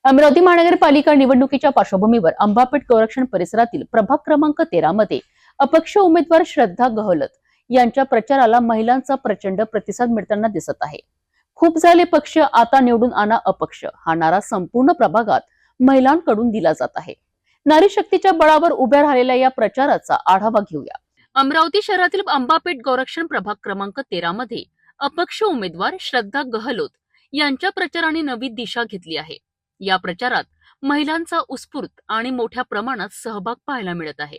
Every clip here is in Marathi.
अमरावती महानगरपालिका निवडणुकीच्या पार्श्वभूमीवर अंबापेठ गोरक्षण परिसरातील प्रभाग क्रमांक 13 मध्ये अपक्ष उमेदवार श्रद्धा गहलोत यांच्या प्रचाराला महिलांचा प्रचंड प्रतिसाद मिळताना दिसत आहे। खूप झाले पक्ष, आता निवडून आणा अपक्ष हा नारा संपूर्ण प्रभागात महिलांकडून दिला जात आहे। नारी शक्तीच्या बळावर उभ्या राहिलेल्या या प्रचाराचा आढावा घेऊया। अमरावती शहरातील अंबापेठ गोरक्षण प्रभाग क्रमांक 13 मध्ये अपक्ष उमेदवार श्रद्धा गहलोत यांच्या प्रचाराने नवी दिशा घेतली आहे। या प्रचारात महिलांचा उत्स्फूर्त आणि मोठ्या प्रमाणात सहभाग पाहायला मिळत आहे।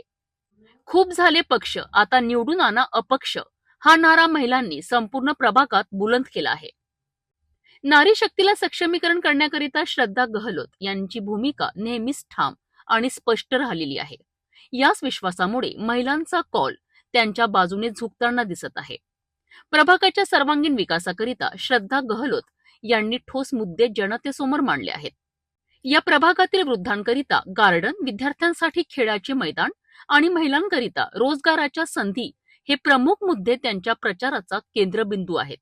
खूप झाले पक्ष, आता निवडून आणा अपक्ष हा नारा महिलांनी संपूर्ण प्रभागात बुलंद केला आहे। नारी शक्तीला सक्षमीकरण करण्याकरिता श्रद्धा गहलोत यांची भूमिका नेहमीच ठाम आणि स्पष्ट राहिलेली आहे। याच विश्वासामुळे महिलांचा कॉल त्यांच्या बाजूने झुकताना दिसत आहे। प्रभागाच्या सर्वांगीण विकासाकरिता श्रद्धा गहलोत यांनी ठोस मुद्दे जनतेसमोर मांडले आहेत। या प्रभागातील वृद्धांकरिता गार्डन, विद्यार्थ्यांसाठी खेळाचे मैदान आणि महिलांकरिता रोजगाराच्या संधी हे प्रमुख मुद्दे त्यांच्या प्रचाराचा केंद्रबिंदू आहेत।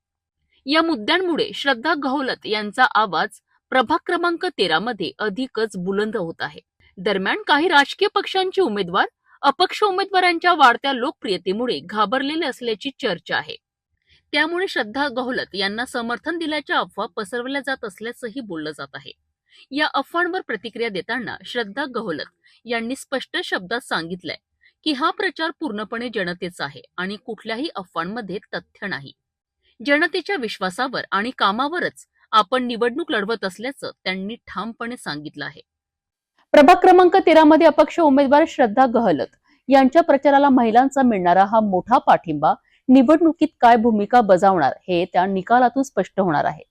या मुद्द्यांमुळे श्रद्धा गहलोत यांचा आवाज प्रभाग क्रमांक 13 मध्ये अधिकच बुलंद होत आहे। दरम्यान काही राजकीय पक्षांचे उमेदवार अपक्ष उमेदवारांच्या वाढत्या लोकप्रियतेमुळे घाबरलेले असल्याची चर्चा आहे। त्यामुळे श्रद्धा गहलोत यांना समर्थन दिल्याच्या अफवा पसरवल्या जात असल्याचंही बोललं जात आहे। या अफवांवर प्रतिक्रिया देताना श्रद्धा गहलोत यांनी स्पष्ट शब्दात सांगितलंय की हा प्रचार पूर्णपणे जनतेचा आहे आणि कुठल्याही अफवांमध्ये तथ्य नाही। जनतेच्या विश्वासावर आणि कामावरच आपण निवडणूक लढवत असल्याचं त्यांनी ठामपणे सांगितलं आहे। प्रभाग क्रमांक 13 मध्ये अपक्ष उमेदवार श्रद्धा गहलोत यांच्या प्रचाराला महिलांचा मिळणारा हा मोठा पाठिंबा निवडणुकीत काय भूमिका बजावणार हे त्या निकालातून स्पष्ट होणार आहे।